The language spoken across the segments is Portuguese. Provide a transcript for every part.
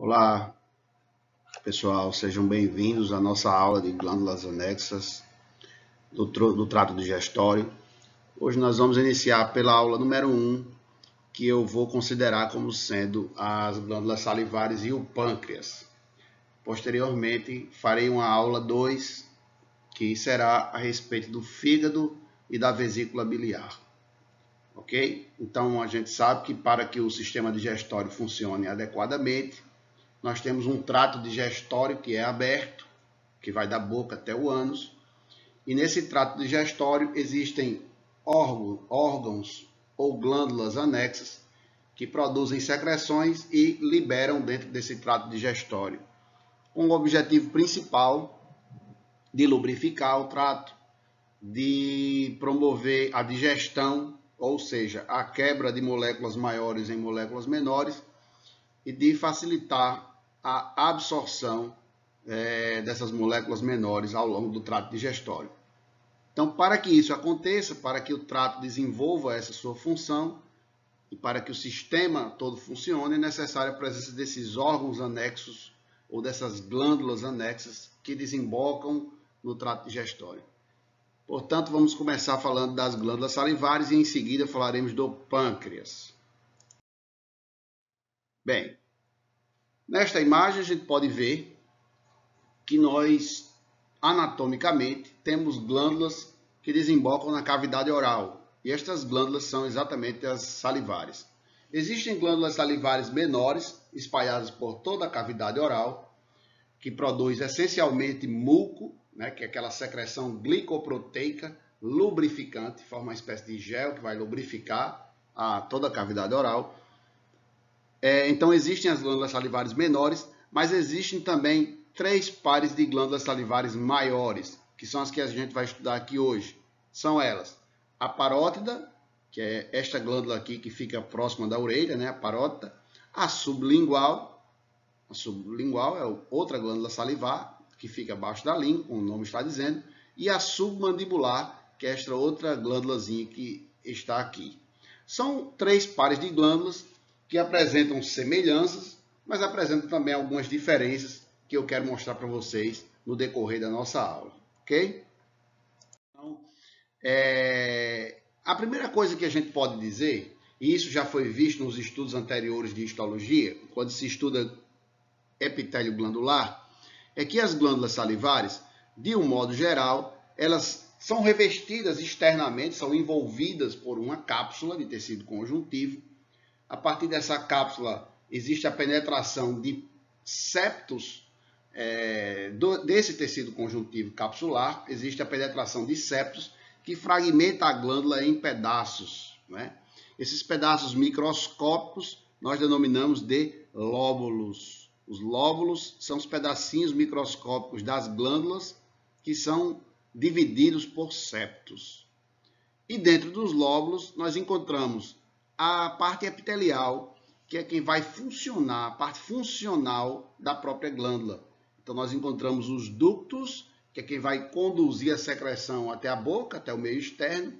Olá, pessoal, sejam bem-vindos à nossa aula de glândulas anexas do trato digestório. Hoje nós vamos iniciar pela aula número 1, que eu vou considerar como sendo as glândulas salivares e o pâncreas. Posteriormente, farei uma aula 2, que será a respeito do fígado e da vesícula biliar. Ok? Então, a gente sabe que para que o sistema digestório funcione adequadamente, nós temos um trato digestório que é aberto, que vai da boca até o ânus. E nesse trato digestório existem órgãos ou glândulas anexas que produzem secreções e liberam dentro desse trato digestório, com o objetivo principal de lubrificar o trato, de promover a digestão, ou seja, a quebra de moléculas maiores em moléculas menores, e de facilitar a absorção dessas moléculas menores ao longo do trato digestório. Então, para que isso aconteça, para que o trato desenvolva essa sua função e para que o sistema todo funcione, é necessária a presença desses órgãos anexos ou dessas glândulas anexas que desembocam no trato digestório. Portanto, vamos começar falando das glândulas salivares e em seguida falaremos do pâncreas. Bem, nesta imagem a gente pode ver que nós, anatomicamente, temos glândulas que desembocam na cavidade oral. E estas glândulas são exatamente as salivares. Existem glândulas salivares menores, espalhadas por toda a cavidade oral, que produz essencialmente muco, né, que é aquela secreção glicoproteica lubrificante, forma uma espécie de gel que vai lubrificar toda a cavidade oral. Então existem as glândulas salivares menores, mas existem também 3 pares de glândulas salivares maiores, que são as que a gente vai estudar aqui hoje. São elas: a parótida, que é esta glândula aqui que fica próxima da orelha, né, a parótida; a sublingual é outra glândula salivar, que fica abaixo da língua, como o nome está dizendo; e a submandibular, que é esta outra glândulazinha que está aqui. São 3 pares de glândulas que apresentam semelhanças, mas apresentam também algumas diferenças que eu quero mostrar para vocês no decorrer da nossa aula, ok? Então, a primeira coisa que a gente pode dizer, e isso já foi visto nos estudos anteriores de histologia, quando se estuda epitélio glandular, é que as glândulas salivares, de um modo geral, elas são revestidas externamente, são envolvidas por uma cápsula de tecido conjuntivo. A partir dessa cápsula existe a penetração de septos desse tecido conjuntivo capsular, existe a penetração de septos que fragmenta a glândula em pedaços, né? Esses pedaços microscópicos nós denominamos de lóbulos. Os lóbulos são os pedacinhos microscópicos das glândulas que são divididos por septos. E dentro dos lóbulos nós encontramos a parte epitelial, que é quem vai funcionar, a parte funcional da própria glândula. Então nós encontramos os ductos, que é quem vai conduzir a secreção até a boca, até o meio externo.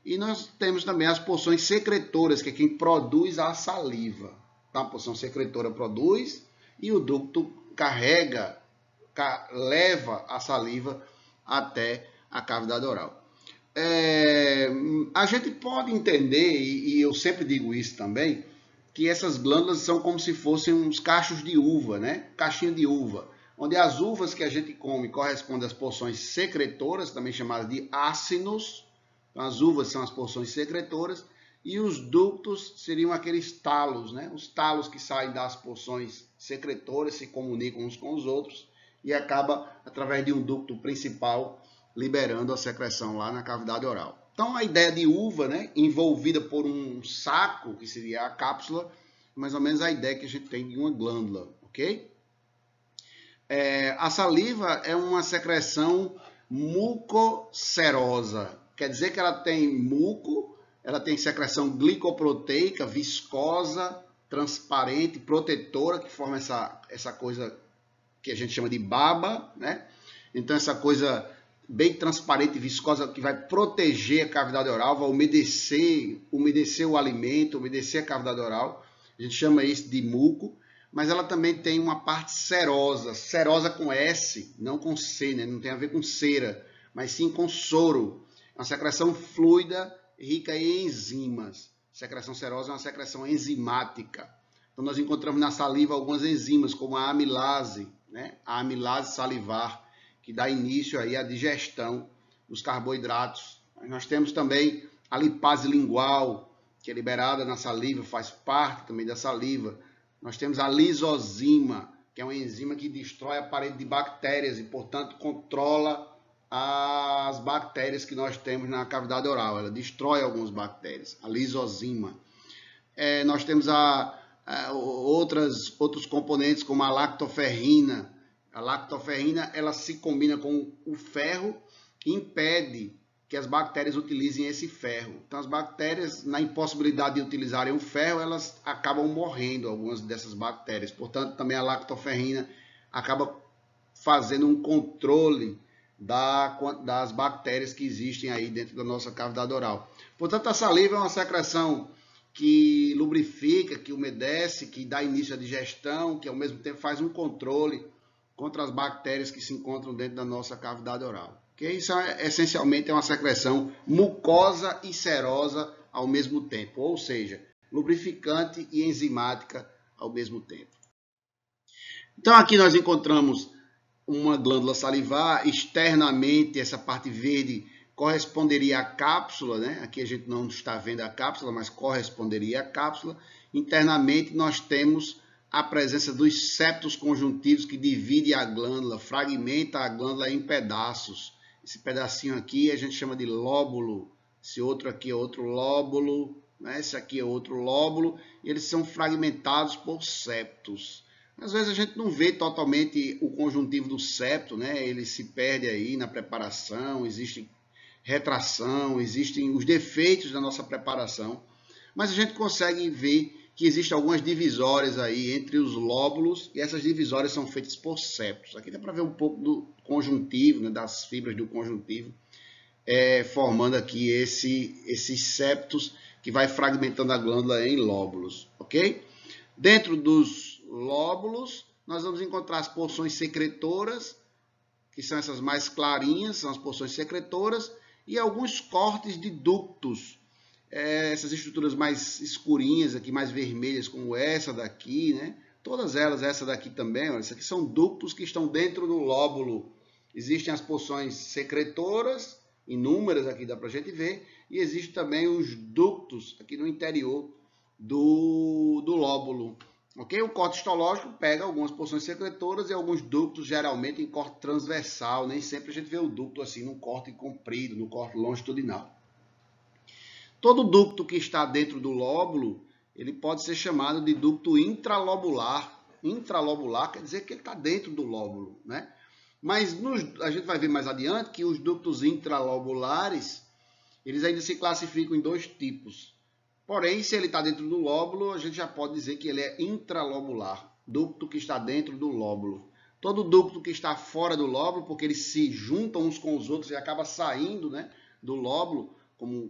E nós temos também as porções secretoras, que é quem produz a saliva. Então, a porção secretora produz e o ducto leva a saliva até a cavidade oral. A gente pode entender, e eu sempre digo isso também, que essas glândulas são como se fossem uns cachos de uva, né? Caixinha de uva, onde as uvas que a gente come correspondem às porções secretoras, também chamadas de ácinos. Então, as uvas são as porções secretoras e os ductos seriam aqueles talos, né? Os talos que saem das porções secretoras, se comunicam uns com os outros e acaba, através de um ducto principal, liberando a secreção lá na cavidade oral. Então, a ideia de uva, né, envolvida por um saco, que seria a cápsula, mais ou menos a ideia que a gente tem de uma glândula, ok? A saliva é uma secreção mucocerosa, quer dizer que ela tem muco, ela tem secreção glicoproteica, viscosa, transparente, protetora, que forma essa coisa que a gente chama de baba, né? Então, essa coisa bem transparente e viscosa que vai proteger a cavidade oral, vai umedecer o alimento, umedecer a cavidade oral. A gente chama isso de muco. mas ela também tem uma parte serosa, serosa com S, não com C, né? Não tem a ver com cera, mas sim com soro. É uma secreção fluida, rica em enzimas. Secreção serosa é uma secreção enzimática. Então nós encontramos na saliva algumas enzimas, como a amilase, né? A amilase salivar, que dá início aí à digestão dos carboidratos. Nós temos também a lipase lingual, que é liberada na saliva, faz parte também da saliva. Nós temos a lisozima, que é uma enzima que destrói a parede de bactérias e, portanto, controla as bactérias que nós temos na cavidade oral. Ela destrói algumas bactérias, a lisozima. Nós temos outros componentes, como a lactoferrina. A lactoferrina ela se combina com o ferro e impede que as bactérias utilizem esse ferro. Então, as bactérias, na impossibilidade de utilizarem o ferro, elas acabam morrendo, algumas dessas bactérias. Portanto, também a lactoferrina acaba fazendo um controle das bactérias que existem aí dentro da nossa cavidade oral. Portanto, a saliva é uma secreção que lubrifica, que umedece, que dá início à digestão, que ao mesmo tempo faz um controle contra as bactérias que se encontram dentro da nossa cavidade oral. Isso essencialmente é uma secreção mucosa e serosa ao mesmo tempo, ou seja, lubrificante e enzimática ao mesmo tempo. Então aqui nós encontramos uma glândula salivar, externamente essa parte verde corresponderia à cápsula, né? Aqui a gente não está vendo a cápsula, mas corresponderia à cápsula. Internamente nós temos a presença dos septos conjuntivos que divide a glândula, fragmenta a glândula em pedaços. Esse pedacinho aqui a gente chama de lóbulo, esse outro aqui é outro lóbulo, né? Esse aqui é outro lóbulo, e eles são fragmentados por septos. Às vezes a gente não vê totalmente o conjuntivo do septo, né? Ele se perde aí na preparação, existe retração, existem os defeitos da nossa preparação, mas a gente consegue ver que existem algumas divisórias aí entre os lóbulos e essas divisórias são feitas por septos. Aqui dá para ver um pouco do conjuntivo, né, das fibras do conjuntivo, formando aqui esses septos que vai fragmentando a glândula em lóbulos, ok? Dentro dos lóbulos, nós vamos encontrar as porções secretoras, que são essas mais clarinhas, são as porções secretoras, e alguns cortes de ductos. Essas estruturas mais escurinhas aqui, mais vermelhas, como essa daqui, né? Todas elas, essa daqui também, olha, isso aqui são ductos que estão dentro do lóbulo. Existem as porções secretoras, inúmeras aqui dá para a gente ver, e existem também os ductos aqui no interior do lóbulo. Okay? O corte histológico pega algumas porções secretoras e alguns ductos, geralmente em corte transversal. Nem sempre a gente vê o ducto assim num corte comprido, no corte longitudinal. Todo ducto que está dentro do lóbulo, ele pode ser chamado de ducto intralobular. Intralobular quer dizer que ele está dentro do lóbulo, né? Mas a gente vai ver mais adiante que os ductos intralobulares, eles ainda se classificam em dois tipos. Porém, se ele está dentro do lóbulo, a gente já pode dizer que ele é intralobular, ducto que está dentro do lóbulo. Todo ducto que está fora do lóbulo, porque eles se juntam uns com os outros e acaba saindo, né, do lóbulo,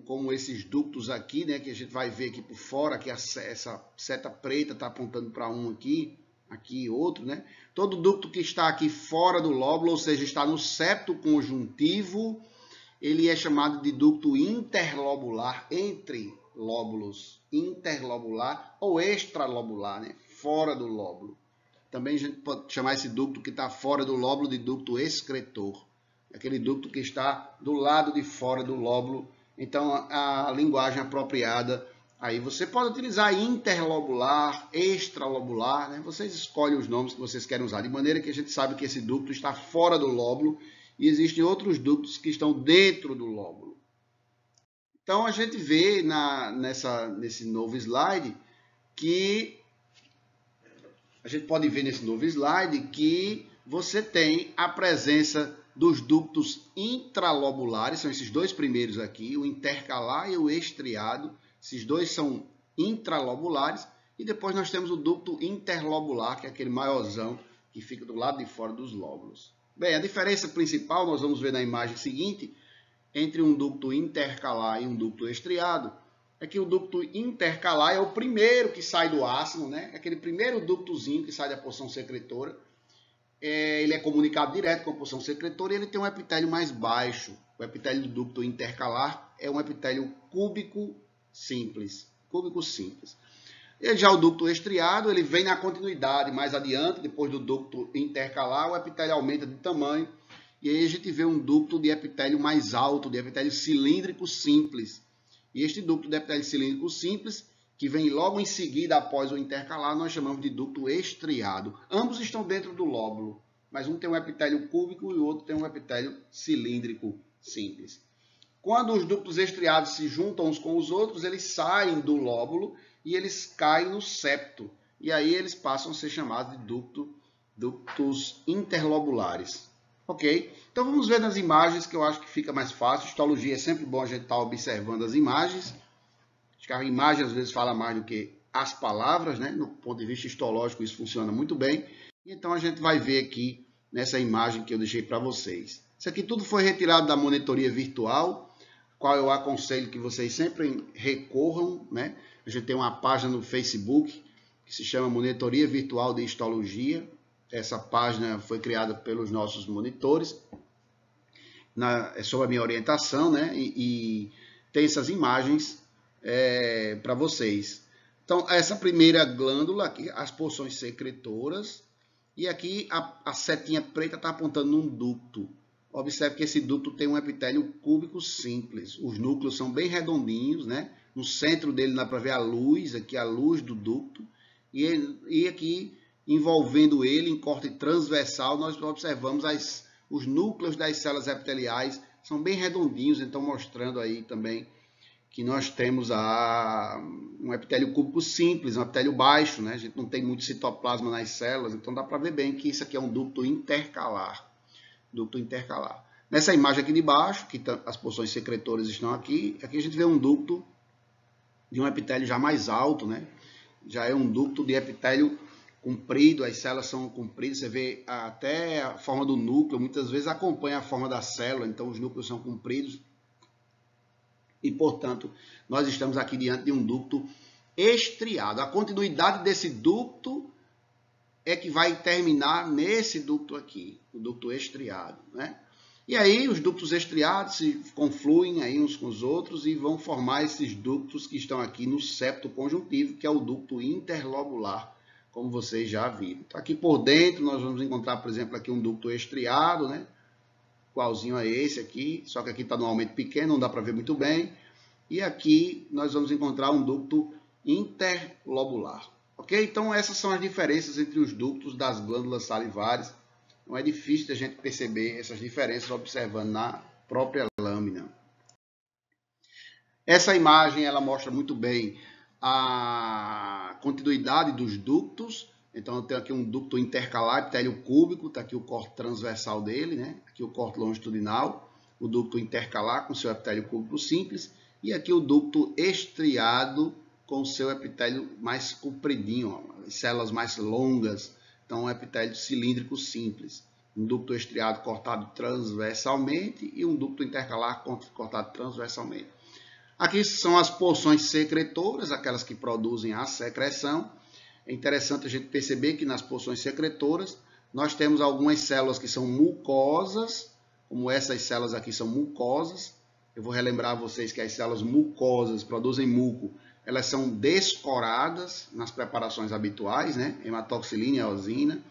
como esses ductos aqui, né, que a gente vai ver aqui por fora, que essa seta preta está apontando para um aqui outro, né? Todo ducto que está aqui fora do lóbulo, ou seja, está no septo conjuntivo, ele é chamado de ducto interlobular, entre lóbulos, interlobular ou extralobular, né? Fora do lóbulo. Também a gente pode chamar esse ducto que está fora do lóbulo de ducto excretor. Aquele ducto que está do lado de fora do lóbulo. Então, a linguagem apropriada, aí você pode utilizar interlobular, extralobular, né? Vocês escolhem os nomes que vocês querem usar, de maneira que a gente sabe que esse ducto está fora do lóbulo e existem outros ductos que estão dentro do lóbulo. Então, a gente vê nesse novo slide que a gente pode ver nesse novo slide que você tem a presença dos ductos intralobulares, são esses dois primeiros aqui, o intercalar e o estriado. Esses dois são intralobulares. E depois nós temos o ducto interlobular, que é aquele maiorzão que fica do lado de fora dos lóbulos. Bem, a diferença principal nós vamos ver na imagem seguinte, entre um ducto intercalar e um ducto estriado, é que o ducto intercalar é o primeiro que sai do ácido, né? Aquele primeiro ductozinho que sai da porção secretora. Ele é comunicado direto com a porção secretora e ele tem um epitélio mais baixo. O epitélio do ducto intercalar é um epitélio cúbico simples. E já o ducto estriado, ele vem na continuidade, mais adiante, depois do ducto intercalar, o epitélio aumenta de tamanho. E aí a gente vê um ducto de epitélio mais alto, de epitélio cilíndrico simples. E este ducto de epitélio cilíndrico simples, que vem logo em seguida após o intercalar, nós chamamos de ducto estriado. Ambos estão dentro do lóbulo, mas um tem um epitélio cúbico e o outro tem um epitélio cilíndrico simples. Quando os ductos estriados se juntam uns com os outros, eles saem do lóbulo e eles caem no septo. E aí eles passam a ser chamados de ductos interlobulares. Ok? Então vamos ver nas imagens, que eu acho que fica mais fácil. Histologia é sempre bom a gente estar observando as imagens. Acho que a imagem às vezes fala mais do que as palavras, né? No ponto de vista histológico isso funciona muito bem. Então a gente vai ver aqui nessa imagem que eu deixei para vocês. Isso aqui tudo foi retirado da monitoria virtual, qual eu aconselho que vocês sempre recorram, né? A gente tem uma página no Facebook que se chama Monitoria Virtual de Histologia. Essa página foi criada pelos nossos monitores, sob a minha orientação, né? E tem essas imagens para vocês. Então, essa primeira glândula aqui, as porções secretoras, e aqui a setinha preta está apontando num ducto. Observe que esse ducto tem um epitélio cúbico simples. Os núcleos são bem redondinhos, né? No centro dele dá para ver a luz, aqui a luz do ducto, e aqui envolvendo ele em corte transversal, nós observamos os núcleos das células epiteliais, são bem redondinhos, então mostrando aí também que nós temos um epitélio cúbico simples, um epitélio baixo, né? A gente não tem muito citoplasma nas células, então dá para ver bem que isso aqui é um ducto intercalar. Nessa imagem aqui de baixo, que as porções secretoras estão aqui a gente vê um ducto de um epitélio já mais alto, né? Já é um ducto de epitélio comprido, as células são compridas, você vê até a forma do núcleo, muitas vezes acompanha a forma da célula, então os núcleos são compridos e, portanto, nós estamos aqui diante de um ducto estriado. A continuidade desse ducto é que vai terminar nesse ducto aqui, o ducto estriado, né? E aí os ductos estriados se confluem aí uns com os outros e vão formar esses ductos que estão aqui no septo conjuntivo, que é o ducto interlobular, como vocês já viram. Então, aqui por dentro nós vamos encontrar, por exemplo, aqui um ducto estriado, né? Igualzinho a esse aqui, só que aqui está no aumento pequeno, não dá para ver muito bem. E aqui nós vamos encontrar um ducto interlobular. Ok? Então essas são as diferenças entre os ductos das glândulas salivares. Não é difícil a gente perceber essas diferenças observando na própria lâmina. Essa imagem ela mostra muito bem a continuidade dos ductos. Então eu tenho aqui um ducto intercalar, epitélio cúbico, está aqui o corte transversal dele, né? Aqui o corte longitudinal, o ducto intercalar com seu epitélio cúbico simples, e aqui o ducto estriado com seu epitélio mais compridinho, ó, as células mais longas, então um epitélio cilíndrico simples. Um ducto estriado cortado transversalmente e um ducto intercalar cortado transversalmente. Aqui são as porções secretoras, aquelas que produzem a secreção. É interessante a gente perceber que nas porções secretoras nós temos algumas células que são mucosas, como essas células aqui são mucosas. Eu vou relembrar a vocês que as células mucosas produzem muco, elas são descoradas nas preparações habituais, né? Hematoxilina e eosina,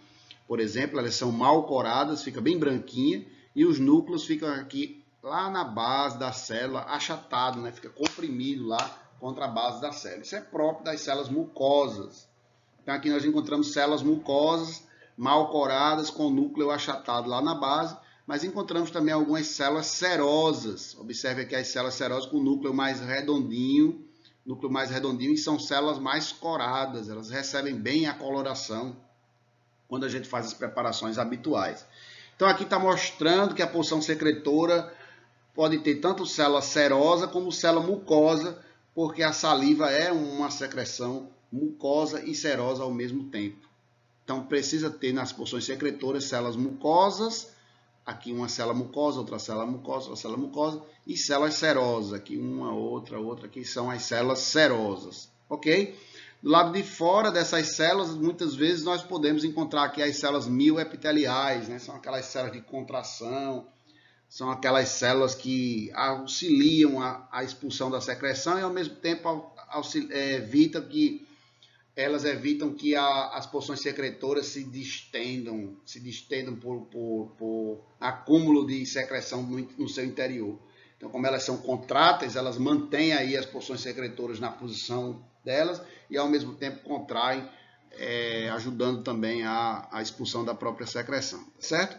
por exemplo, elas são mal coradas, fica bem branquinha, e os núcleos ficam aqui lá na base da célula, achatado, né? Fica comprimido lá contra a base da célula. Isso é próprio das células mucosas. Então aqui nós encontramos células mucosas, mal coradas, com o núcleo achatado lá na base, mas encontramos também algumas células serosas. Observe aqui as células serosas com o núcleo mais redondinho, e são células mais coradas, elas recebem bem a coloração quando a gente faz as preparações habituais. Então aqui está mostrando que a porção secretora pode ter tanto célula serosa como célula mucosa, porque a saliva é uma secreção mucosa e serosa ao mesmo tempo. Então precisa ter nas porções secretoras células mucosas aqui uma célula mucosa, outra célula mucosa, outra célula mucosa, e células serosas, aqui uma, outra, que são as células serosas, ok? Do lado de fora dessas células, muitas vezes nós podemos encontrar aqui as células mioepiteliais, né? São aquelas células de contração, são aquelas células que auxiliam a expulsão da secreção e ao mesmo tempo evitam que as porções secretoras se distendam por acúmulo de secreção no seu interior. Então, como elas são contráteis, elas mantêm aí as porções secretoras na posição delas e ao mesmo tempo contraem, ajudando também a expulsão da própria secreção, certo?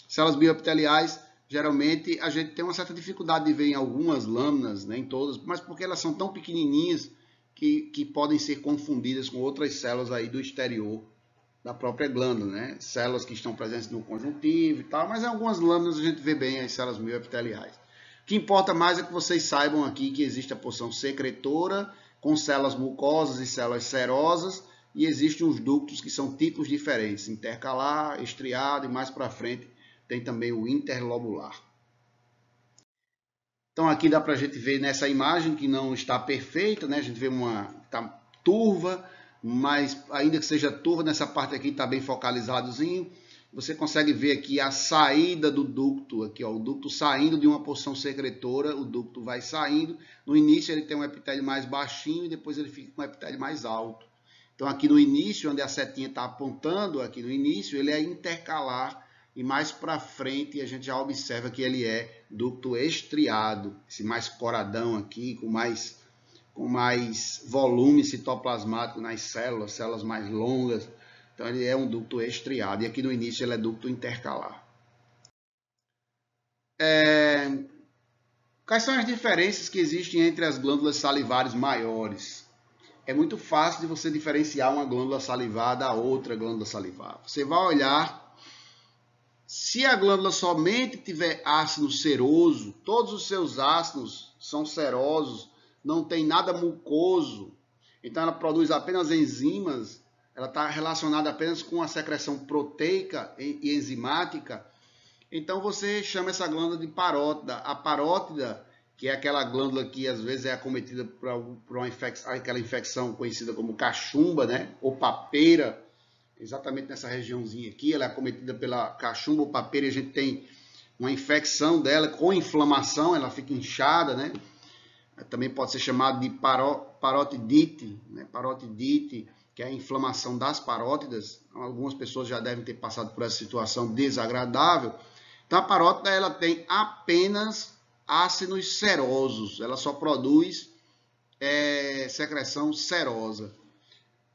Células bioepiteliais, geralmente a gente tem uma certa dificuldade de ver em algumas lâminas, nem todas, mas porque elas são tão pequenininhas que podem ser confundidas com outras células aí do exterior da própria glândula, né? Células que estão presentes no conjuntivo e tal, mas em algumas lâminas a gente vê bem as células bioepiteliais. O que importa mais é que vocês saibam aqui que existe a porção secretora com células mucosas e células serosas e existem os ductos que são tipos diferentes, intercalar, estriado e mais para frente tem também o interlobular. Então aqui dá para a gente ver nessa imagem que não está perfeita, né? A gente vê tá turva, mas ainda que seja turva, nessa parte aqui está bem focalizadozinho. Você consegue ver aqui a saída do ducto, aqui, ó, o ducto saindo de uma porção secretora, o ducto vai saindo. No início ele tem um epitélio mais baixinho e depois ele fica com um epitélio mais alto. Então aqui no início, onde a setinha está apontando, aqui no início, ele é intercalar e mais para frente a gente já observa que ele é ducto estriado, esse mais coradão aqui, com mais volume citoplasmático nas células mais longas. Então ele é um ducto estriado e aqui no início ele é ducto intercalar. Quais são as diferenças que existem entre as glândulas salivares maiores? É muito fácil de você diferenciar uma glândula salivar da outra glândula salivar. Você vai olhar, se a glândula somente tiver ácido seroso, todos os seus ácidos são serosos, não tem nada mucoso, então ela produz apenas enzimas, ela está relacionada apenas com a secreção proteica e enzimática, então você chama essa glândula de parótida. A parótida, que é aquela glândula que às vezes é acometida por aquela infecção conhecida como cachumba, né? Ou papeira, exatamente nessa regiãozinha aqui, ela é acometida pela cachumba ou papeira e a gente tem uma infecção dela com inflamação, ela fica inchada, né? Também pode ser chamado de parotidite, né? Parotidite, que é a inflamação das parótidas. Algumas pessoas já devem ter passado por essa situação desagradável. Então a parótida ela tem apenas ácidos serosos, ela só produz secreção serosa.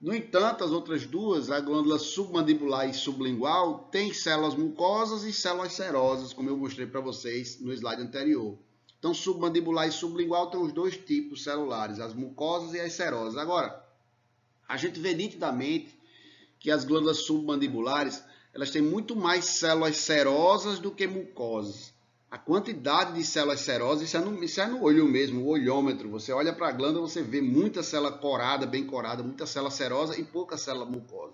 No entanto, as outras duas, a glândula submandibular e sublingual, tem células mucosas e células serosas, como eu mostrei para vocês no slide anterior. Então, submandibular e sublingual tem os dois tipos celulares, as mucosas e as serosas. Agora, a gente vê nitidamente que as glândulas submandibulares, elas têm muito mais células serosas do que mucosas. A quantidade de células serosas, isso é no olho mesmo, o olhômetro. Você olha para a glândula, você vê muita célula corada, bem corada, muita célula serosa e pouca célula mucosa.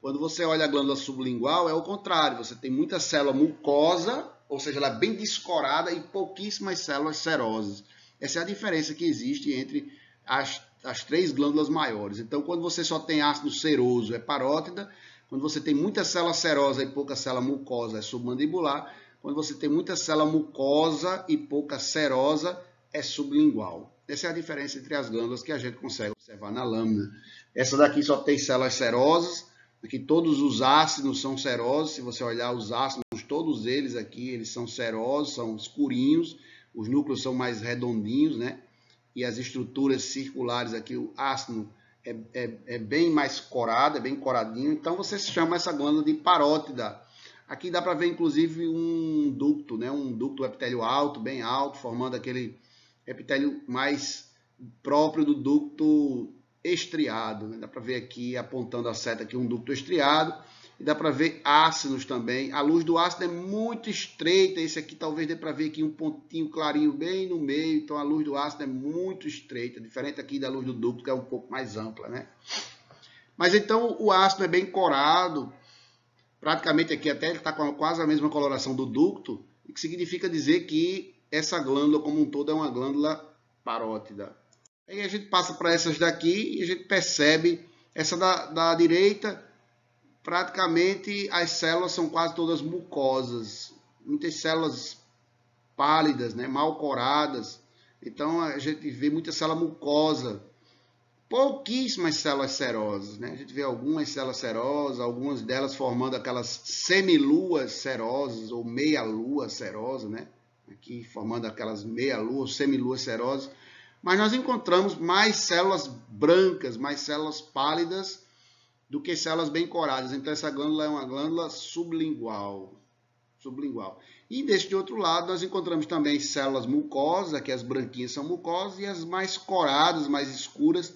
Quando você olha a glândula sublingual, é o contrário. Você tem muita célula mucosa, ou seja, ela é bem descorada e pouquíssimas células serosas. Essa é a diferença que existe entre as três glândulas maiores. Então, quando você só tem ácido seroso, é parótida. Quando você tem muita célula serosa e pouca célula mucosa, é submandibular. Quando você tem muita célula mucosa e pouca serosa, é sublingual. Essa é a diferença entre as glândulas que a gente consegue observar na lâmina. Essa daqui só tem células serosas, aqui todos os ácidos são serosos. Se você olhar os ácidos, todos eles aqui, eles são serosos, são escurinhos, os núcleos são mais redondinhos, né? E as estruturas circulares aqui, o ácido é bem mais corado, é bem coradinho. Então você chama essa glândula de parótida. Aqui dá para ver, inclusive, um ducto, né? Um ducto epitélio alto, bem alto, formando aquele epitélio mais próprio do ducto estriado. Né? Dá para ver aqui, apontando a seta aqui, um ducto estriado. E dá para ver ácidos também. A luz do ácido é muito estreita. Esse aqui talvez dê para ver aqui um pontinho clarinho bem no meio. Então a luz do ácido é muito estreita. Diferente aqui da luz do ducto, que é um pouco mais ampla, né? Mas então o ácido é bem corado. praticamente aqui até ele está com quase a mesma coloração do ducto, o que significa dizer que essa glândula como um todo é uma glândula parótida. Aí a gente passa para essas daqui e a gente percebe essa da direita, praticamente as células são quase todas mucosas, muitas células pálidas, né, mal coradas. Então a gente vê muita célula mucosa, pouquíssimas células serosas, né? A gente vê algumas células serosas, algumas delas formando aquelas semiluas serosas ou meia-lua serosa, né? Aqui formando aquelas meia-lua, semiluas serosas. Mas nós encontramos mais células brancas, mais células pálidas do que células bem coradas. Então essa glândula é uma glândula sublingual. E deste outro lado nós encontramos também células mucosas, que as branquinhas são mucosas, e as mais coradas, mais escuras,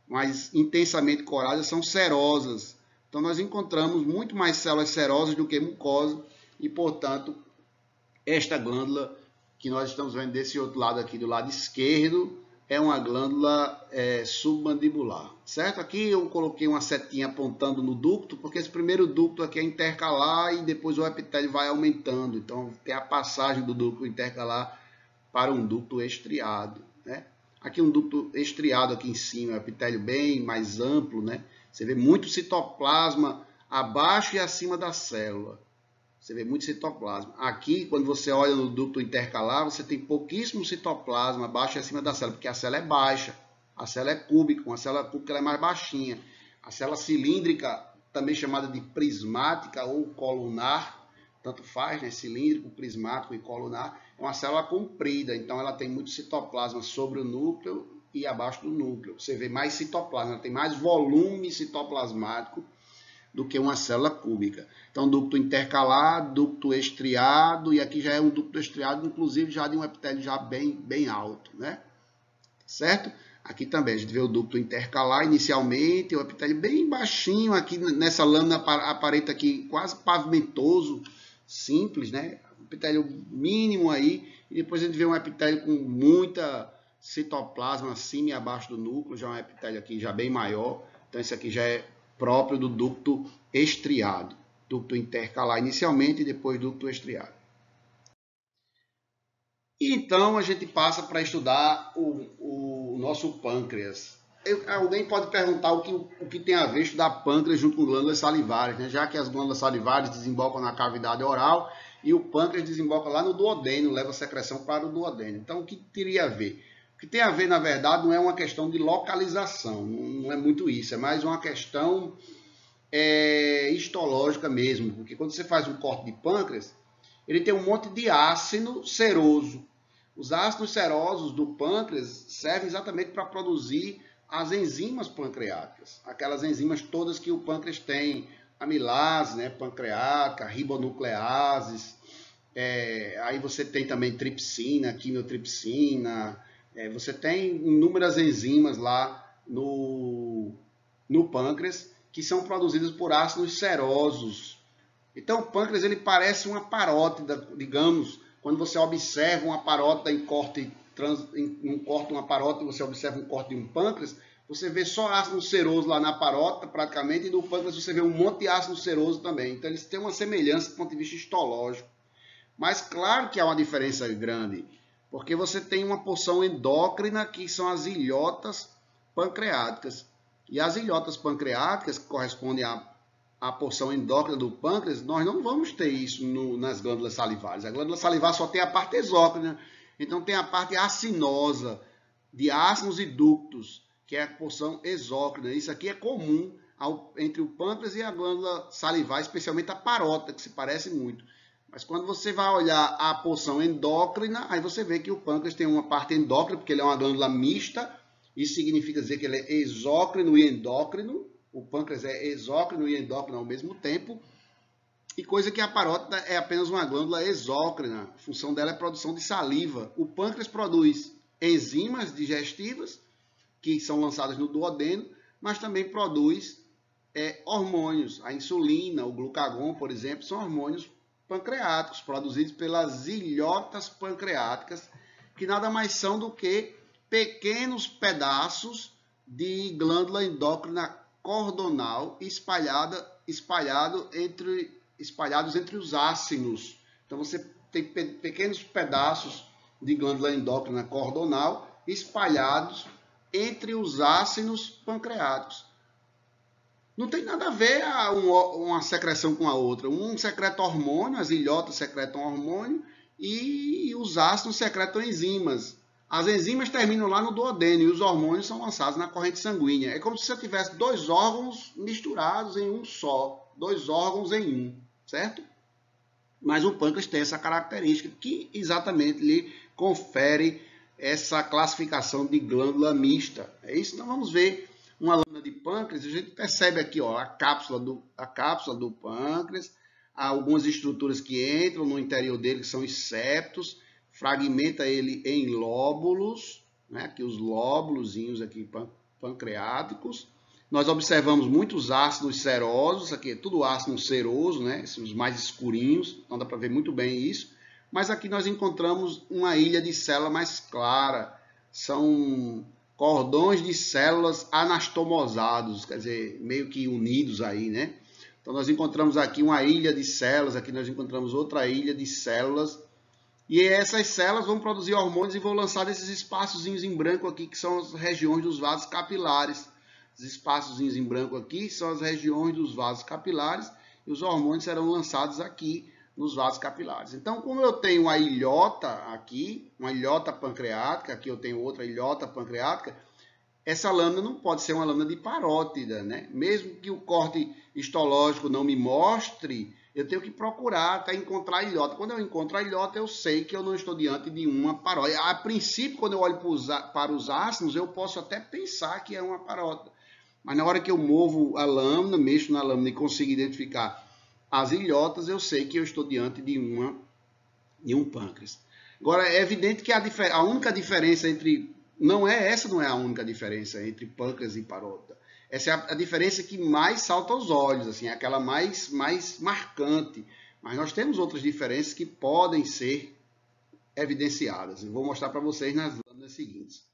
mais intensamente coradas, são serosas. Então nós encontramos muito mais células serosas do que mucosas, e portanto esta glândula que nós estamos vendo desse outro lado aqui, do lado esquerdo, é uma glândula submandibular, certo? Aqui eu coloquei uma setinha apontando no ducto, porque esse primeiro ducto aqui é intercalar e depois o epitélio vai aumentando. Então tem a passagem do ducto intercalar para um ducto estriado, né? Aqui um ducto estriado aqui em cima, o epitélio bem mais amplo, né? Você vê muito citoplasma abaixo e acima da célula. Você vê muito citoplasma. Aqui, quando você olha no ducto intercalar, você tem pouquíssimo citoplasma abaixo e acima da célula, porque a célula é baixa. A célula é cúbica, uma célula cúbica ela é mais baixinha. A célula cilíndrica, também chamada de prismática ou colunar, tanto faz, né? Cilíndrico, prismático e colunar, é uma célula comprida, então ela tem muito citoplasma sobre o núcleo e abaixo do núcleo. Você vê mais citoplasma, ela tem mais volume citoplasmático do que uma célula cúbica. Então, ducto intercalar, ducto estriado, e aqui já é um ducto estriado, inclusive já de um epitélio já bem alto, né? Certo? Aqui também a gente vê o ducto intercalar inicialmente, o epitélio bem baixinho, aqui nessa lâmina aparenta aqui quase pavimentoso, simples, né? Epitélio mínimo aí, e depois a gente vê um epitélio com muita citoplasma acima e abaixo do núcleo, já é um epitélio aqui já bem maior. Então esse aqui já é próprio do ducto estriado, ducto intercalar inicialmente e depois ducto estriado. Então a gente passa para estudar o nosso pâncreas. Alguém pode perguntar o que tem a ver estudar pâncreas junto com glândulas salivares, né? Já que as glândulas salivares desembocam na cavidade oral e o pâncreas desemboca lá no duodeno, leva a secreção para o duodeno. Então o que teria a ver? O que tem a ver, na verdade, não é uma questão de localização, não é muito isso, é mais uma questão histológica mesmo, porque quando você faz um corte de pâncreas, ele tem um monte de ácido seroso. Os ácidos serosos do pâncreas servem exatamente para produzir as enzimas pancreáticas, aquelas enzimas todas que o pâncreas tem, amilase, né, pancreática, ribonucleases, aí você tem também tripsina, quimiotripsina, você tem inúmeras enzimas lá no pâncreas que são produzidas por ácidos serosos. Então o pâncreas ele parece uma parótida, digamos, quando você observa uma parótida em corte, uma parótida, você observa um corte de um pâncreas, você vê só ácido seroso lá na parótida praticamente, e no pâncreas você vê um monte de ácido seroso também. Então eles têm uma semelhança do ponto de vista histológico. Mas claro que há uma diferença grande, porque você tem uma porção endócrina que são as ilhotas pancreáticas. E as ilhotas pancreáticas, que correspondem à porção endócrina do pâncreas, nós não vamos ter isso nas glândulas salivares. A glândula salivar só tem a parte exócrina, então tem a parte acinosa, de ácidos e ductos, que é a porção exócrina. Isso aqui é comum entre o pâncreas e a glândula salivar, especialmente a parótida, que se parece muito. Mas quando você vai olhar a porção endócrina, aí você vê que o pâncreas tem uma parte endócrina, porque ele é uma glândula mista. Isso significa dizer que ele é exócrino e endócrino. O pâncreas é exócrino e endócrino ao mesmo tempo. E coisa que a parótida é apenas uma glândula exócrina. A função dela é a produção de saliva. O pâncreas produz enzimas digestivas, que são lançadas no duodeno, mas também produz hormônios. A insulina, o glucagon, por exemplo, são hormônios pancreáticos, produzidos pelas ilhotas pancreáticas, que nada mais são do que pequenos pedaços de glândula endócrina cordonal espalhados entre os ácinos. Então você tem pequenos pedaços de glândula endócrina cordonal espalhados entre os ácinos pancreáticos. Não tem nada a ver uma secreção com a outra. Um secreta hormônio, as ilhotas secretam hormônio e os ácidos secretam enzimas. As enzimas terminam lá no duodênio e os hormônios são lançados na corrente sanguínea. É como se você tivesse dois órgãos misturados em um só. Dois órgãos em um, certo? Mas o pâncreas tem essa característica que exatamente lhe confere essa classificação de glândula mista. É isso? Então vamos ver uma lâmina de pâncreas. A gente percebe aqui, ó, a cápsula do pâncreas, há algumas estruturas que entram no interior dele, que são os septos, fragmenta ele em lóbulos, né? Aqui os lóbulozinhos aqui pancreáticos. Nós observamos muitos ácidos serosos, aqui é tudo ácido seroso, né? Os mais escurinhos, então dá para ver muito bem isso. Mas aqui nós encontramos uma ilha de célula mais clara, são cordões de células anastomosados, quer dizer, meio que unidos aí, né? Então nós encontramos aqui uma ilha de células, aqui nós encontramos outra ilha de células, e essas células vão produzir hormônios e vão lançar esses espaçozinhos em branco aqui, que são as regiões dos vasos capilares. Os espaçozinhos em branco aqui são as regiões dos vasos capilares, e os hormônios serão lançados aqui nos vasos capilares. Então, como eu tenho uma ilhota aqui, uma ilhota pancreática, aqui eu tenho outra ilhota pancreática, essa lâmina não pode ser uma lâmina de parótida, né? Mesmo que o corte histológico não me mostre, eu tenho que procurar até encontrar a ilhota. Quando eu encontro a ilhota, eu sei que eu não estou diante de uma parótida. A princípio, quando eu olho para os ácidos, eu posso até pensar que é uma parótida. Mas na hora que eu movo a lâmina, mexo na lâmina e consigo identificar as ilhotas, eu sei que eu estou diante de um pâncreas. Agora, é evidente que a única diferença entre... Não é a única diferença entre pâncreas e parótida. Essa é a diferença que mais salta aos olhos, assim, é aquela mais marcante. Mas nós temos outras diferenças que podem ser evidenciadas. Eu vou mostrar para vocês nas lâminas seguintes.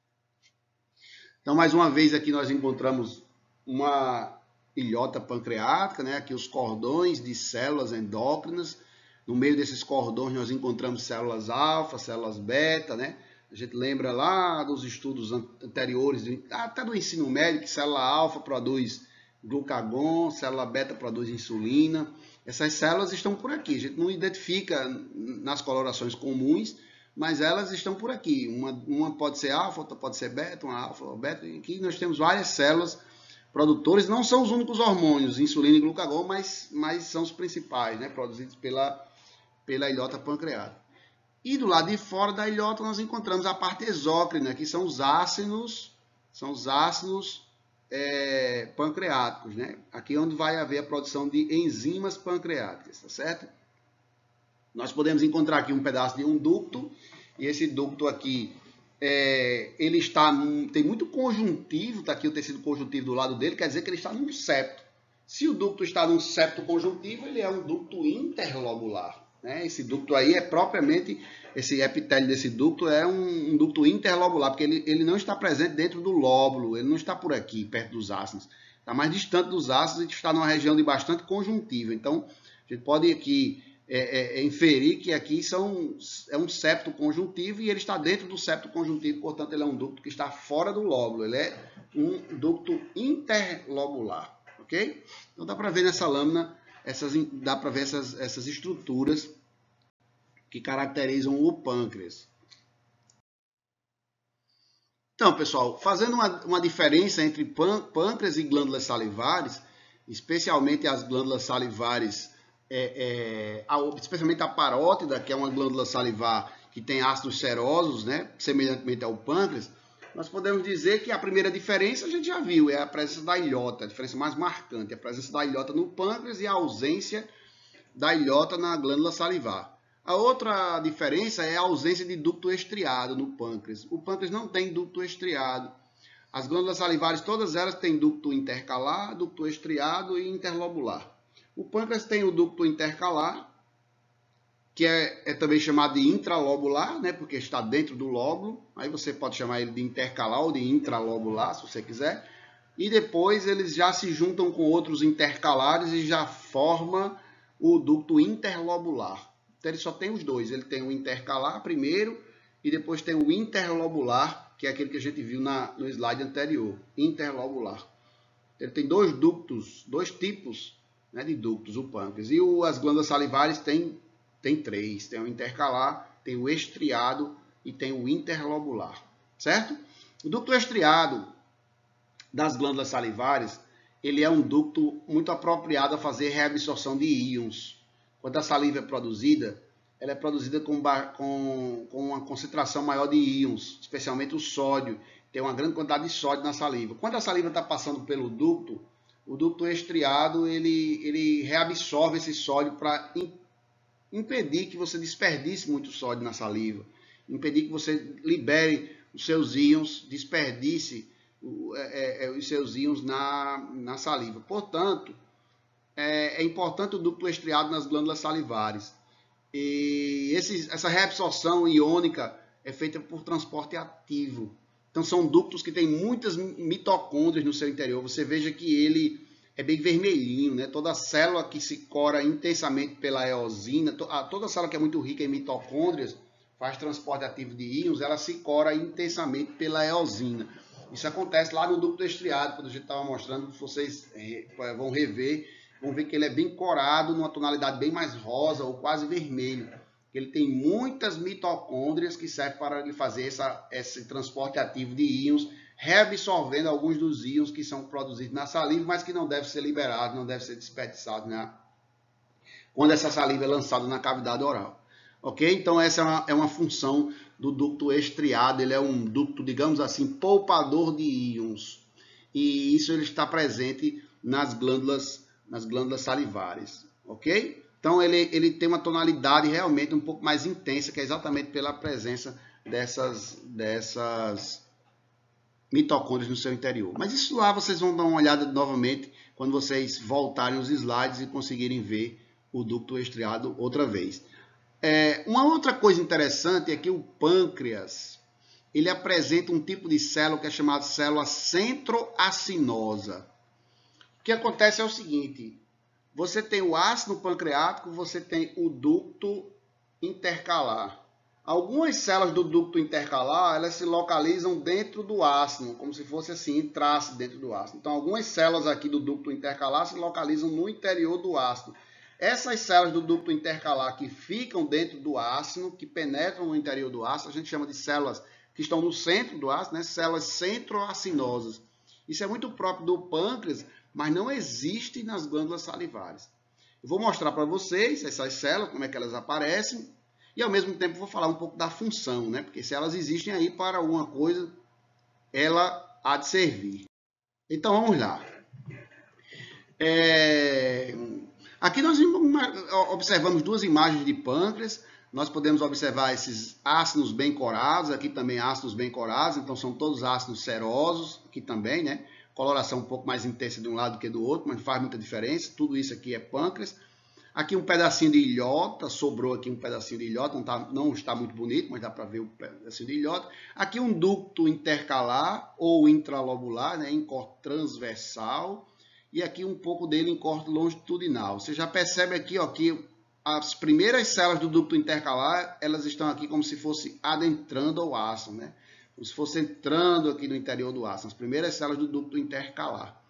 Então, mais uma vez, aqui nós encontramos uma ilhota pancreática, né? Aqui os cordões de células endócrinas. No meio desses cordões nós encontramos células alfa, células beta, né? A gente lembra lá dos estudos anteriores, até do ensino médio, que célula alfa produz glucagon, célula beta produz insulina. Essas células estão por aqui. A gente não identifica nas colorações comuns, mas elas estão por aqui. Uma pode ser alfa, outra pode ser beta, uma alfa, uma beta. E aqui nós temos várias células produtores. Não são os únicos hormônios, insulina e glucagon, mas são os principais, né, produzidos pela ilhota pancreática. E do lado de fora da ilhota nós encontramos a parte exócrina, que são os ácidos pancreáticos, né? Aqui é onde vai haver a produção de enzimas pancreáticas, tá certo? Nós podemos encontrar aqui um pedaço de um ducto, e esse ducto aqui, ele tem muito conjuntivo, tá aqui o tecido conjuntivo do lado dele, quer dizer que ele está num septo. Se o ducto está num septo conjuntivo, ele é um ducto interlobular. Esse ducto aí é propriamente, esse epitélio desse ducto é um ducto interlobular, porque ele não está presente dentro do lóbulo, ele não está por aqui, perto dos ácidos. Está mais distante dos ácidos e está numa região de bastante conjuntiva. Então, a gente pode aqui inferir que aqui é um septo conjuntivo e ele está dentro do septo conjuntivo, portanto, ele é um ducto que está fora do lóbulo, ele é um ducto interlobular, ok? Então, dá para ver nessa lâmina, dá para ver essas estruturas que caracterizam o pâncreas. Então, pessoal, fazendo uma diferença entre pâncreas e glândulas salivares, especialmente as glândulas salivares, especialmente a parótida, que é uma glândula salivar que tem ácidos serosos, né, semelhantemente ao pâncreas, nós podemos dizer que a primeira diferença a gente já viu, é a presença da ilhota, a diferença mais marcante, a presença da ilhota no pâncreas e a ausência da ilhota na glândula salivar. A outra diferença é a ausência de ducto estriado no pâncreas. O pâncreas não tem ducto estriado. As glândulas salivares, todas elas têm ducto intercalar, ducto estriado e interlobular. O pâncreas tem o ducto intercalar, que é também chamado de intralobular, né, porque está dentro do lóbulo. Aí você pode chamar ele de intercalar ou de intralobular, se você quiser. e depois eles já se juntam com outros intercalares e já forma o ducto interlobular. Então ele só tem os dois, ele tem o intercalar primeiro e depois tem o interlobular, que é aquele que a gente viu no slide anterior, interlobular. Ele tem dois ductos, dois tipos, né, de ductos, o pâncreas. E as glândulas salivares tem três, tem o intercalar, tem o estriado e tem o interlobular, certo? O ducto estriado das glândulas salivares, ele é um ducto muito apropriado a fazer reabsorção de íons. Quando a saliva é produzida, ela é produzida com uma concentração maior de íons, especialmente o sódio. Tem uma grande quantidade de sódio na saliva. Quando a saliva está passando pelo ducto, o ducto estriado ele reabsorve esse sódio para impedir que você desperdice muito sódio na saliva, impedir que você libere os seus íons, desperdice os seus íons na saliva. Portanto, é importante o ducto estriado nas glândulas salivares. E essa reabsorção iônica é feita por transporte ativo. Então são ductos que têm muitas mitocôndrias no seu interior. Você veja que ele é bem vermelhinho, né? Toda célula que se cora intensamente pela eosina, toda célula que é muito rica em mitocôndrias, faz transporte ativo de íons, ela se cora intensamente pela eosina. Isso acontece lá no ducto estriado, quando a gente estava mostrando, vocês vão rever, vão ver que ele é bem corado, numa tonalidade bem mais rosa ou quase vermelho. Ele tem muitas mitocôndrias que servem para ele fazer esse transporte ativo de íons, reabsorvendo alguns dos íons que são produzidos na saliva, mas que não devem ser liberados, não devem ser desperdiçados, né, quando essa saliva é lançada na cavidade oral. Ok? Então essa é uma função do ducto estriado. Ele é um ducto, digamos assim, poupador de íons. E isso ele está presente nas glândulas salivares. Ok? Então ele tem uma tonalidade realmente um pouco mais intensa, que é exatamente pela presença dessas mitocôndrias no seu interior. Mas isso lá vocês vão dar uma olhada novamente quando vocês voltarem os slides e conseguirem ver o ducto estriado outra vez. Uma outra coisa interessante é que o pâncreas ele apresenta um tipo de célula que é chamada célula centroacinosa. O que acontece é o seguinte: você tem o ácido pancreático, você tem o ducto intercalar. Algumas células do ducto intercalar, elas se localizam dentro do ácido, como se fosse assim, entrasse dentro do ácido. Então, algumas células aqui do ducto intercalar se localizam no interior do ácido. Essas células do ducto intercalar que ficam dentro do ácido, que penetram no interior do ácido, a gente chama de células que estão no centro do ácido, né? Células centroacinosas. Isso é muito próprio do pâncreas, mas não existe nas glândulas salivares. Eu vou mostrar para vocês essas células, como é que elas aparecem, e ao mesmo tempo vou falar um pouco da função, né? Porque se elas existem aí para alguma coisa, ela há de servir. Então vamos lá. Aqui nós observamos duas imagens de pâncreas. Nós podemos observar esses ácidos bem corados, aqui também ácidos bem corados, então são todos ácidos serosos, aqui também, né? Coloração um pouco mais intensa de um lado que do outro, mas faz muita diferença. Tudo isso aqui é pâncreas. Aqui um pedacinho de ilhota, sobrou aqui um pedacinho de ilhota, não está muito bonito, mas dá para ver o pedacinho de ilhota. Aqui um ducto intercalar ou intralobular, né, em corte transversal, e aqui um pouco dele em corte longitudinal. Você já percebe aqui, ó, que as primeiras células do ducto intercalar, elas estão aqui como se fosse adentrando o ácido, né? Como se fosse entrando aqui no interior do ácido, as primeiras células do ducto intercalar.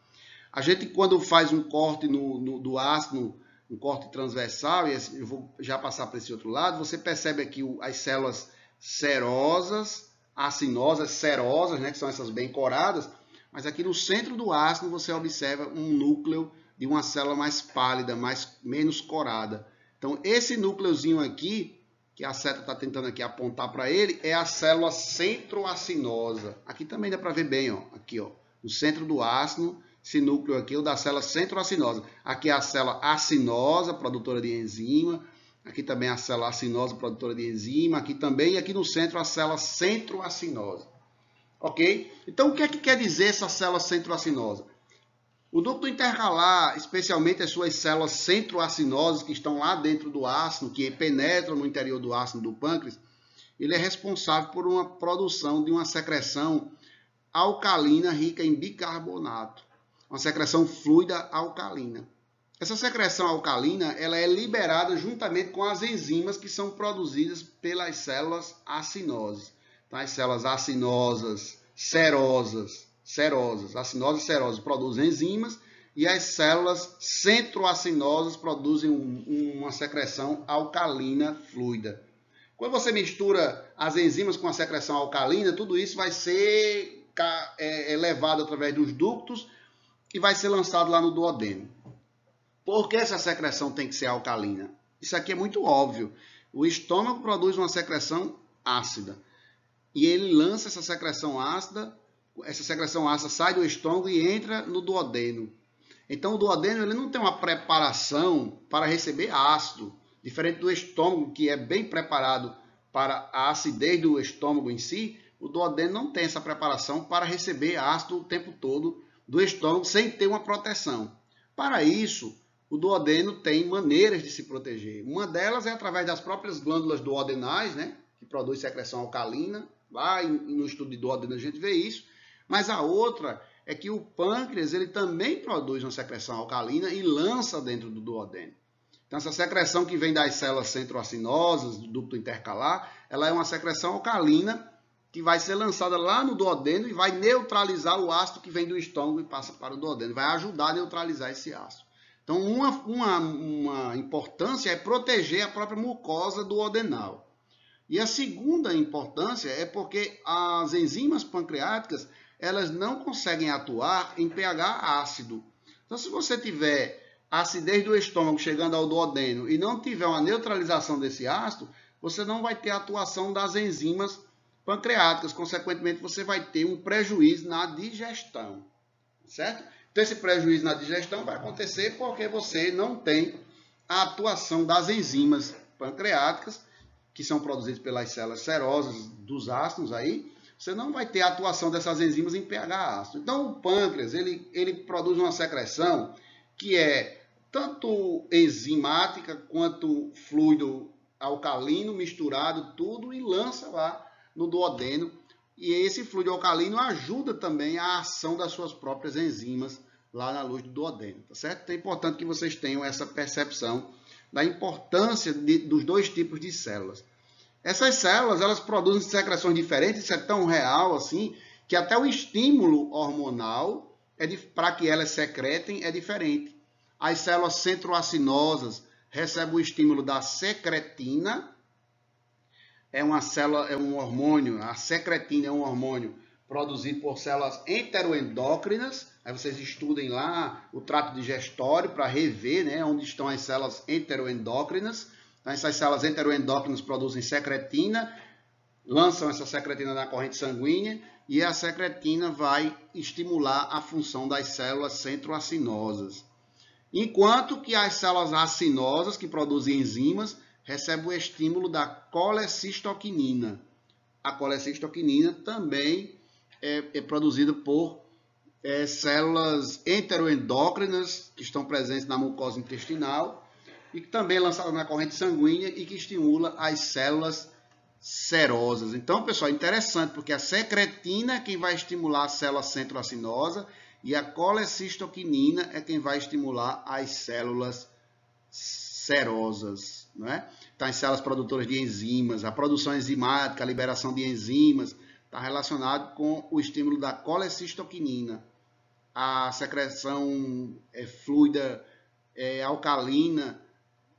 A gente, quando faz um corte do ácido, um corte transversal, e eu vou já passar para esse outro lado, você percebe aqui as células serosas, acinosas, serosas, né, que são essas bem coradas, mas aqui no centro do ácido você observa um núcleo de uma célula mais pálida, menos corada. Então, esse núcleozinho aqui, que a seta está tentando aqui apontar para ele, é a célula centroacinosa. Aqui também dá para ver bem, ó, aqui, ó, no centro do ácido. Esse núcleo aqui é o da célula centroacinosa. Aqui é a célula acinosa, produtora de enzima. Aqui também a célula acinosa, produtora de enzima. Aqui também, e aqui no centro, a célula centroacinosa. Ok? Então, o que é que quer dizer essa célula centroacinosa? O ducto intercalar, especialmente as suas células centroacinosas, que estão lá dentro do ácido, que penetram no interior do ácido do pâncreas, ele é responsável por uma produção de uma secreção alcalina rica em bicarbonato. Uma secreção fluida alcalina. Essa secreção alcalina ela é liberada juntamente com as enzimas que são produzidas pelas células acinosas. Então, as células acinosas, serosas produzem enzimas e as células centroacinosas produzem uma secreção alcalina fluida. Quando você mistura as enzimas com a secreção alcalina, tudo isso vai ser levado através dos ductos e vai ser lançado lá no duodeno. Por que essa secreção tem que ser alcalina? Isso aqui é muito óbvio. O estômago produz uma secreção ácida e ele lança essa secreção ácida sai do estômago e entra no duodeno. Então o duodeno ele não tem uma preparação para receber ácido, diferente do estômago que é bem preparado para a acidez do estômago em si. O duodeno não tem essa preparação para receber ácido o tempo todo do estômago sem ter uma proteção. Para isso, o duodeno tem maneiras de se proteger. Uma delas é através das próprias glândulas duodenais, né, que produz secreção alcalina. Lá no estudo de duodeno a gente vê isso. Mas a outra é que o pâncreas ele também produz uma secreção alcalina e lança dentro do duodeno. Então, essa secreção que vem das células centroacinosas, do ducto intercalar, ela é uma secreção alcalina que vai ser lançada lá no duodeno e vai neutralizar o ácido que vem do estômago e passa para o duodeno. Vai ajudar a neutralizar esse ácido. Então, uma importância é proteger a própria mucosa duodenal. E a segunda importância é porque as enzimas pancreáticas elas não conseguem atuar em pH ácido. Então, se você tiver a acidez do estômago chegando ao duodeno e não tiver uma neutralização desse ácido, você não vai ter a atuação das enzimas pancreáticas. Consequentemente, você vai ter um prejuízo na digestão, certo? Então, esse prejuízo na digestão vai acontecer porque você não tem a atuação das enzimas pancreáticas, que são produzidas pelas células serosas dos ácidos aí. Você não vai ter a atuação dessas enzimas em pH ácido. Então, o pâncreas, ele produz uma secreção que é tanto enzimática quanto fluido alcalino misturado, tudo, e lança lá no duodeno. E esse fluido alcalino ajuda também a ação das suas próprias enzimas lá na luz do duodeno, tá certo? Então, é importante que vocês tenham essa percepção da importância dos dois tipos de células. Essas células, elas produzem secreções diferentes, isso é tão real assim, que até o estímulo hormonal, para que elas secretem, é diferente. As células centroacinosas recebem o estímulo da secretina, é um hormônio, a secretina é um hormônio produzido por células enteroendócrinas. Aí vocês estudem lá o trato digestório para rever, né, onde estão as células enteroendócrinas. Então, essas células enteroendócrinas produzem secretina, lançam essa secretina na corrente sanguínea e a secretina vai estimular a função das células centroacinosas. Enquanto que as células acinosas, que produzem enzimas, recebem o estímulo da colecistoquinina. A colecistoquinina também é produzida por células enteroendócrinas, que estão presentes na mucosa intestinal, e que também é lançada na corrente sanguínea e que estimula as células serosas. Então, pessoal, é interessante, porque a secretina é quem vai estimular a célula centroacinosa e a colecistoquinina é quem vai estimular as células serosas, não é? Então, as células produtoras de enzimas, a produção enzimática, a liberação de enzimas, está relacionado com o estímulo da colecistoquinina. A secreção fluida alcalina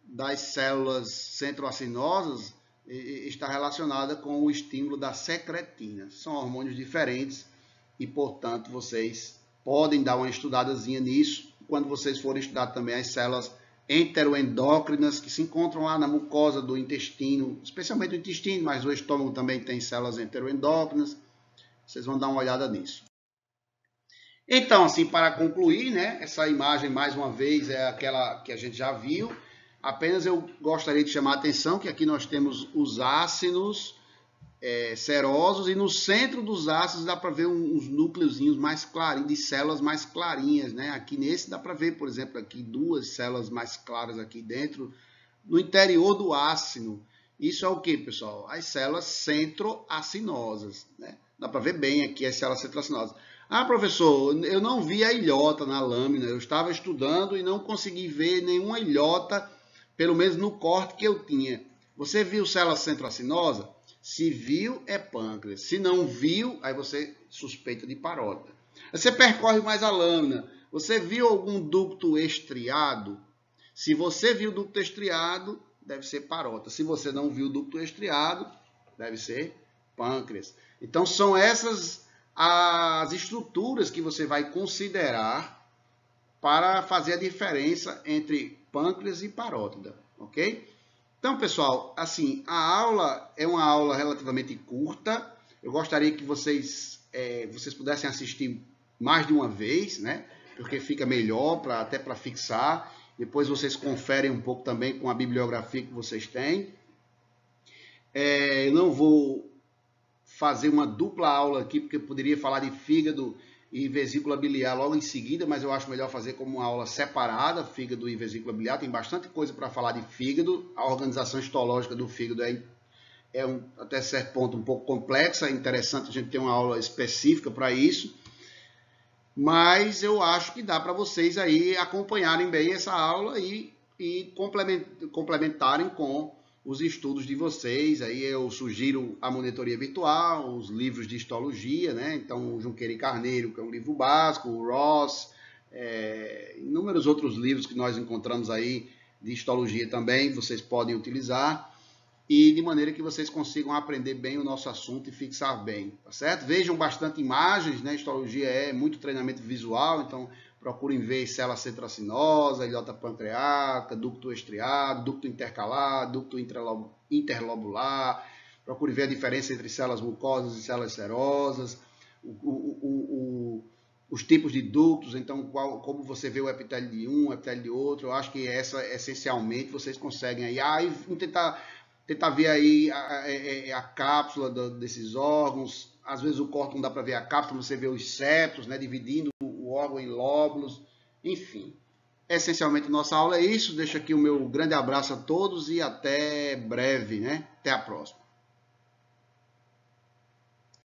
das células centroacinosas está relacionada com o estímulo da secretina. São hormônios diferentes e, portanto, vocês podem dar uma estudadazinha nisso quando vocês forem estudar também as células enteroendócrinas que se encontram lá na mucosa do intestino, especialmente do intestino, mas o estômago também tem células enteroendócrinas. Vocês vão dar uma olhada nisso. Então, assim, para concluir, né, essa imagem, mais uma vez, é aquela que a gente já viu. Apenas eu gostaria de chamar a atenção que aqui nós temos os ácidos serosos e no centro dos ácidos dá para ver uns núcleozinhos mais clarinhos, de células mais clarinhas, né? Aqui nesse dá para ver, por exemplo, aqui duas células mais claras aqui dentro, no interior do ácido. Isso é o que, pessoal? As células centroacinosas, né? Dá para ver bem aqui as células cetracinosas. Ah, professor, eu não vi a ilhota na lâmina, eu estava estudando e não consegui ver nenhuma ilhota, pelo menos no corte que eu tinha. Você viu célula cetracinosa? Se viu, é pâncreas. Se não viu, aí você suspeita de parótida. Você percorre mais a lâmina. Você viu algum ducto estriado? Se você viu o ducto estriado, deve ser parótida. Se você não viu o ducto estriado, deve ser pâncreas. Então, são essas as estruturas que você vai considerar para fazer a diferença entre pâncreas e parótida, ok? Então, pessoal, assim, a aula é uma aula relativamente curta. Eu gostaria que vocês pudessem assistir mais de uma vez, né? Porque fica melhor, até para fixar. Depois vocês conferem um pouco também com a bibliografia que vocês têm. Eu não vou fazer uma dupla aula aqui, porque eu poderia falar de fígado e vesícula biliar logo em seguida, mas eu acho melhor fazer como uma aula separada, fígado e vesícula biliar. Tem bastante coisa para falar de fígado. A organização histológica do fígado até certo ponto um pouco complexa. É interessante a gente ter uma aula específica para isso. Mas eu acho que dá para vocês aí acompanharem bem essa aula e complementarem com os estudos de vocês. Aí eu sugiro a monitoria virtual, os livros de histologia, né? Então, o Junqueira e Carneiro, que é um livro básico, o Ross, inúmeros outros livros que nós encontramos aí de histologia também, vocês podem utilizar, e de maneira que vocês consigam aprender bem o nosso assunto e fixar bem, tá certo? Vejam bastante imagens, né? Histologia é muito treinamento visual, então procurem ver célula cetracinosa, ilhota pancreática, ducto estriado, ducto intercalar, ducto interlobular. Procurem ver a diferença entre células mucosas e células serosas, os tipos de ductos, então como você vê o epitélio de um, o epitélio de outro. Eu acho que essencialmente vocês conseguem aí, tentar ver aí a cápsula desses órgãos. Às vezes o corte não dá para ver a cápsula, você vê os septos, né, dividindo o órgão em lóbulos, enfim. Essencialmente, nossa aula é isso. Deixo aqui o meu grande abraço a todos e até breve, né? Até a próxima.